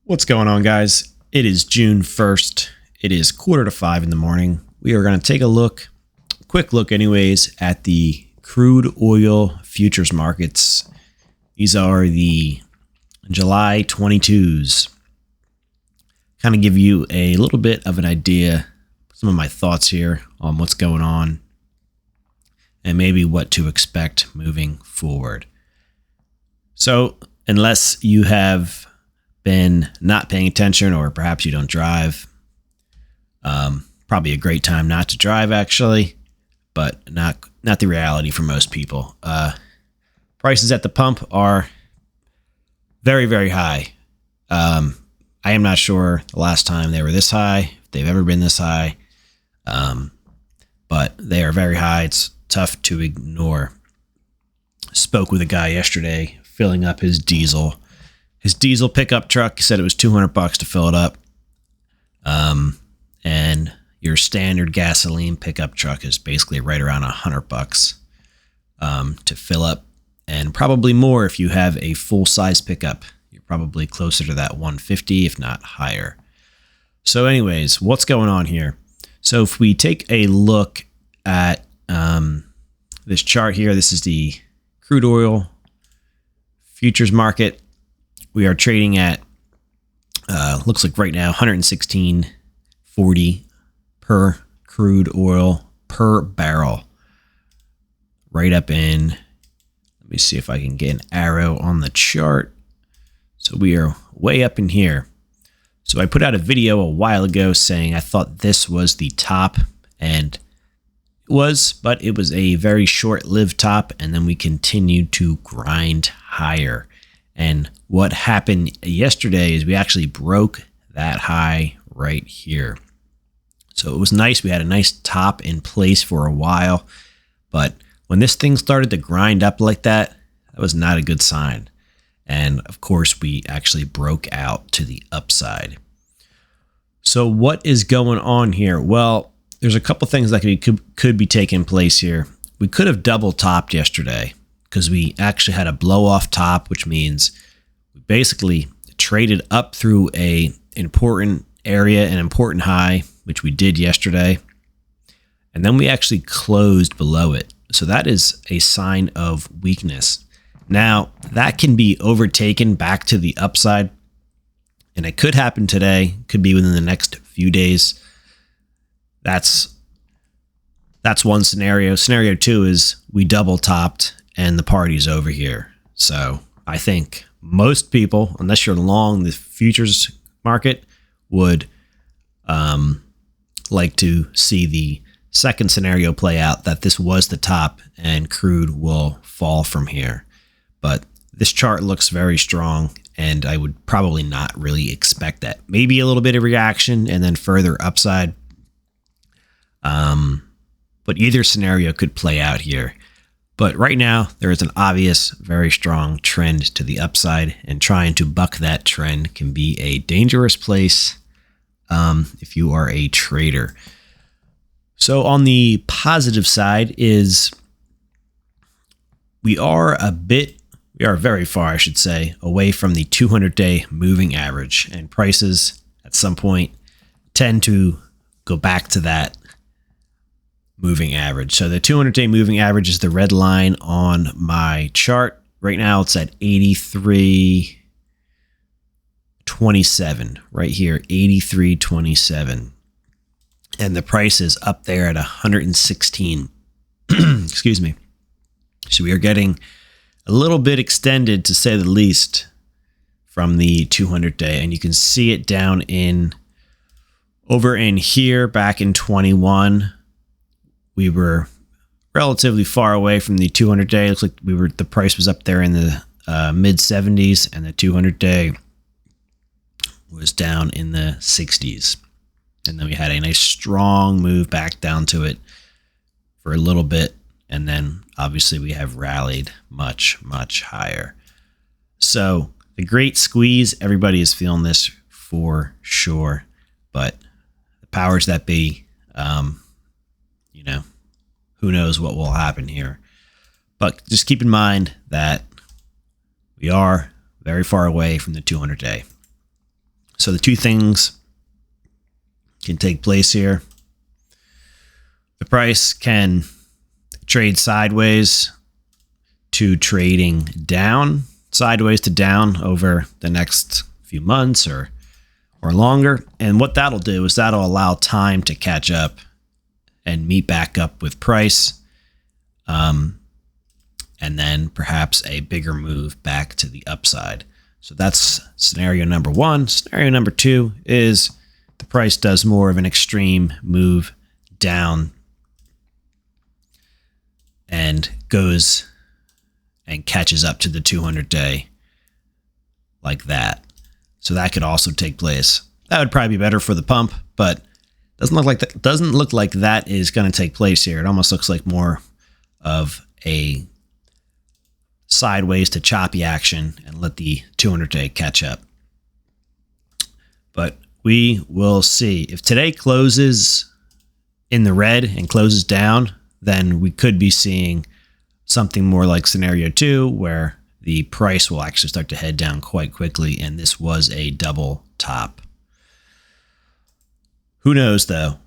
What's going on, guys? It is June 1st. It is 4:45 in the morning. We are going to take a quick look anyways, at the crude oil futures markets. These are the July 22s. Kind of give you a little bit of an idea, some of my thoughts here on what's going on and maybe what to expect moving forward. So, unless you have been not paying attention, or perhaps you don't drive, probably a great time not to drive actually, but not the reality for most people. Prices at the pump are very, very high. I am not sure the last time they were this high, if they've ever been this high, but they are very high. It's tough to ignore. Spoke with a guy yesterday filling up his diesel pickup truck. He said it was $200 to fill it up. And your standard gasoline pickup truck is basically right around $100 to fill up, and probably more if you have a full size pickup. You're probably closer to that 150, if not higher. So anyways, what's going on here? So if we take a look at this chart here, this is the crude oil futures market. We are trading at, looks like right now, 116.40 per crude oil per barrel. Right up in, let me see if I can get an arrow on the chart. So we are way up in here. So I put out a video a while ago saying I thought this was the top, and it was, but it was a very short-lived top, and then we continued to grind higher. And what happened yesterday is we actually broke that high right here. So it was nice. We had a nice top in place for a while, but when this thing started to grind up like that, that was not a good sign. And of course, we actually broke out to the upside. So what is going on here? Well, there's a couple things that could be taking place here. We could have double topped yesterday, because we actually had a blow off top, which means we basically traded up through an important area, an important high, which we did yesterday. And then we actually closed below it. So that is a sign of weakness. Now, that can be overtaken back to the upside, and it could happen today, could be within the next few days. That's one scenario. Scenario two is we double topped and the party's over here. So I think most people, unless you're long the futures market, would like to see the second scenario play out, that this was the top and crude will fall from here. But this chart looks very strong, and I would probably not really expect that. Maybe a little bit of reaction and then further upside. But either scenario could play out here. But right now, there is an obvious, very strong trend to the upside, and trying to buck that trend can be a dangerous place if you are a trader. So on the positive side is we are very far, I should say, away from the 200-day moving average, and prices at some point tend to go back to that moving average. So the 200-day moving average is the red line on my chart. Right now it's at 83.27 right here, 83.27. And the price is up there at 116. Excuse me. So we are getting a little bit extended, to say the least, from the 200-day. And you can see it down over in here back in 21. We were relatively far away from the 200-day. Looks like the price was up there in the mid 70s, and the 200-day was down in the 60s. And then we had a nice strong move back down to it for a little bit, and then obviously we have rallied much, much higher. So the great squeeze, everybody is feeling this for sure, but the powers that be, who knows what will happen here. But just keep in mind that we are very far away from the 200-day. So the two things can take place here. The price can trade sideways to trading down, sideways to down over the next few months or longer. And what that'll do is that'll allow time to catch up and meet back up with price. And then perhaps a bigger move back to the upside. So that's scenario number one. Scenario number two is the price does more of an extreme move down and goes and catches up to the 200-day like that. So that could also take place. That would probably be better for the pump, but doesn't look like that is going to take place here. It almost looks like more of a sideways to choppy action and let the 200-day catch up. But we will see. If today closes in the red and closes down, then we could be seeing something more like scenario two, where the price will actually start to head down quite quickly, and this was a double top. Who knows, though?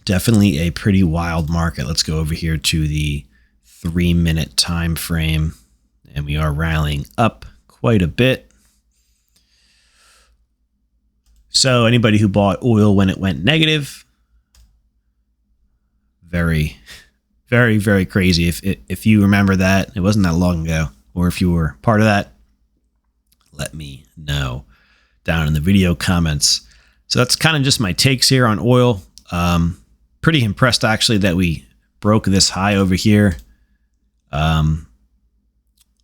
Definitely a pretty wild market. Let's go over here to the 3-minute time frame, and we are rallying up quite a bit. So anybody who bought oil when it went negative, very, very, very crazy. If you remember that, it wasn't that long ago, or if you were part of that, let me know down in the video comments. So that's kind of just my takes here on oil. Pretty impressed actually that we broke this high over here.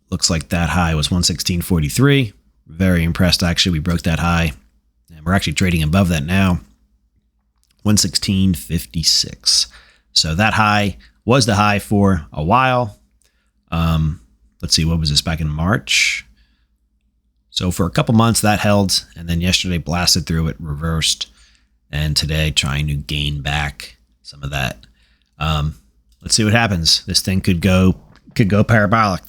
Looks like that high was 116.43. Very impressed actually. We broke that high, and we're actually trading above that now. 116.56. So that high was the high for a while. Let's see, what was this, back in March? So for a couple months that held, and then yesterday blasted through it, reversed, and today trying to gain back some of that. Let's see what happens. This thing could go parabolic.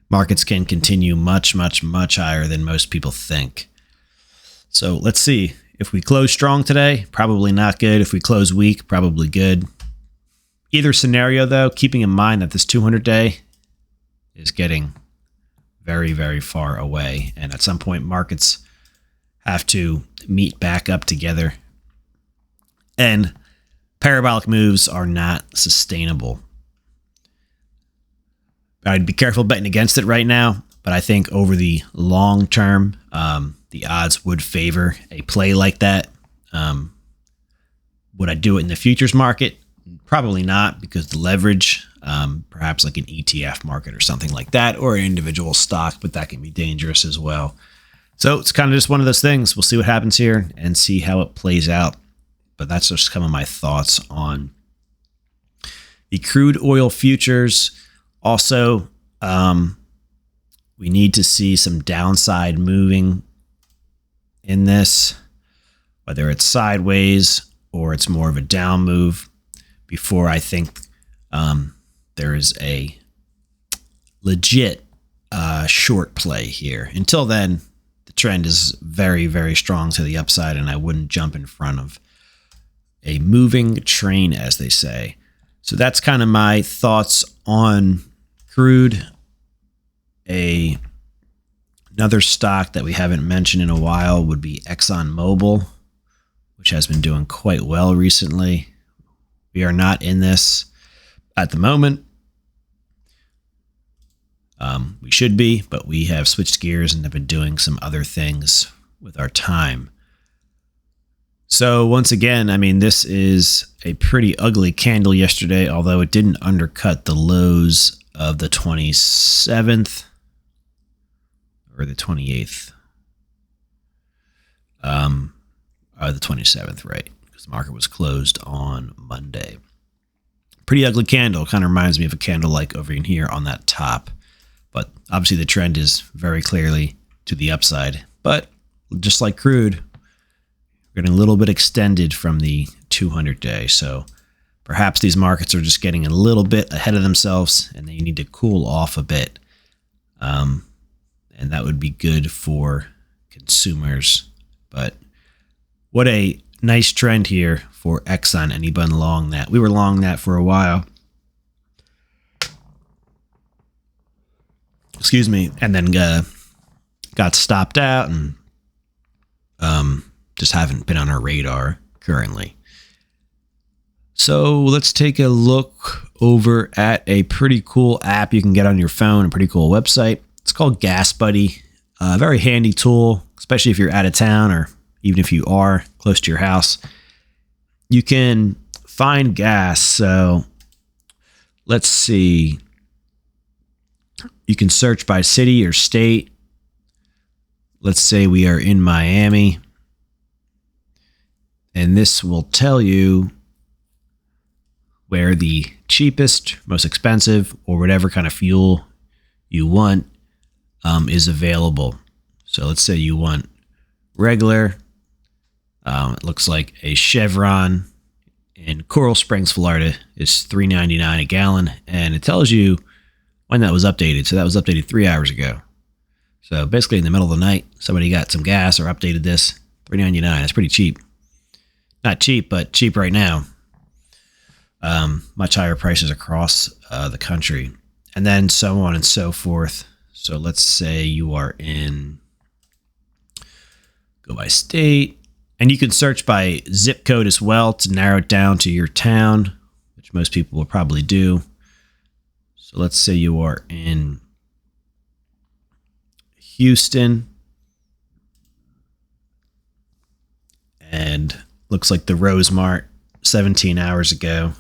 Markets can continue much, much, much higher than most people think. So let's see. If we close strong today, probably not good. If we close weak, probably good. Either scenario, though, keeping in mind that this 200-day is getting very, very far away. And at some point, markets have to meet back up together. And parabolic moves are not sustainable. I'd be careful betting against it right now, but I think over the long term, the odds would favor a play like that. Would I do it in the futures market? Probably not, because the leverage, perhaps like an ETF market or something like that, or an individual stock, but that can be dangerous as well. So it's kind of just one of those things. We'll see what happens here and see how it plays out. But that's just some of my thoughts on the crude oil futures. Also, we need to see some downside moving in this, whether it's sideways or it's more of a down move, before I think there is a legit short play here. Until then, the trend is very, very strong to the upside, and I wouldn't jump in front of a moving train, as they say. So that's kind of my thoughts on crude. Another stock that we haven't mentioned in a while would be ExxonMobil, which has been doing quite well recently. We are not in this at the moment. We should be, but we have switched gears and have been doing some other things with our time. So once again, I mean, this is a pretty ugly candle yesterday, although it didn't undercut the lows of the 27th or the 28th. The 27th, right? Because the market was closed on Monday. Pretty ugly candle. Kind of reminds me of a candle like over in here on that top. But obviously the trend is very clearly to the upside. But just like crude, we're getting a little bit extended from the 200-day. So perhaps these markets are just getting a little bit ahead of themselves and they need to cool off a bit. And that would would be good for consumers. But what a nice trend here for Exxon. Anybody long that? We were long that for a while. Excuse me. And then got stopped out and just haven't been on our radar currently. So let's take a look over at a pretty cool app you can get on your phone, a pretty cool website. It's called Gas Buddy. A very handy tool, especially if you're out of town or even if you are close to your house. You can find gas. So let's see. You can search by city or state. Let's say we are in Miami. And this will tell you where the cheapest, most expensive, or whatever kind of fuel you want is available. So let's say you want regular. It looks like a Chevron in Coral Springs, Florida is $3.99 a gallon, and it tells you when that was updated. So that was updated 3 hours ago. So basically in the middle of the night, somebody got some gas or updated this. $3.99. That's pretty cheap. Not cheap, but cheap right now. Much higher prices across the country, and then so on and so forth. So let's say you are in, go by state, and you can search by zip code as well to narrow it down to your town, which most people will probably do. So let's say you are in Houston, and looks like the Rosemart 17 hours ago,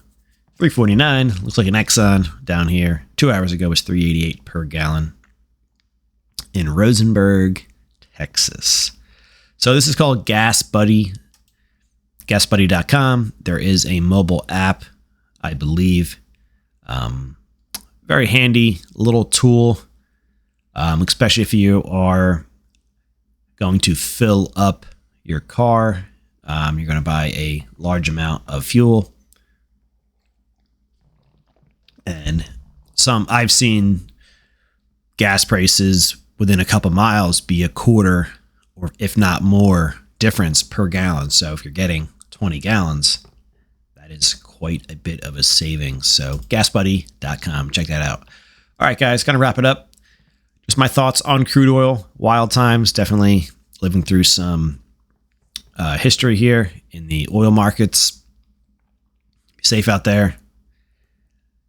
$3.49. Looks like an Exxon down here 2 hours ago was $3.88 per gallon in Rosenberg, Texas. So this is called Gas Buddy, gasbuddy.com. There is a mobile app, I believe. Very handy little tool, especially if you are going to fill up your car. You're going to buy a large amount of fuel. And I've seen gas prices within a couple miles be a quarter or if not more difference per gallon. So if you're getting 20 gallons, that is quite a bit of a savings. So gasbuddy.com, check that out. All right, guys, kind of wrap it up. Just my thoughts on crude oil. Wild times, definitely living through some history here in the oil markets. Be safe out there.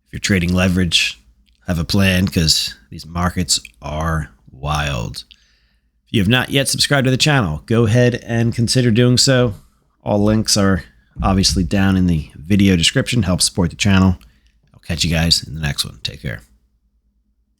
If you're trading leverage, have a plan because these markets are wild. If you have not yet subscribed to the channel, go ahead and consider doing so. All links are obviously down in the video description. Help support the channel. I'll catch you guys in the next one. Take care.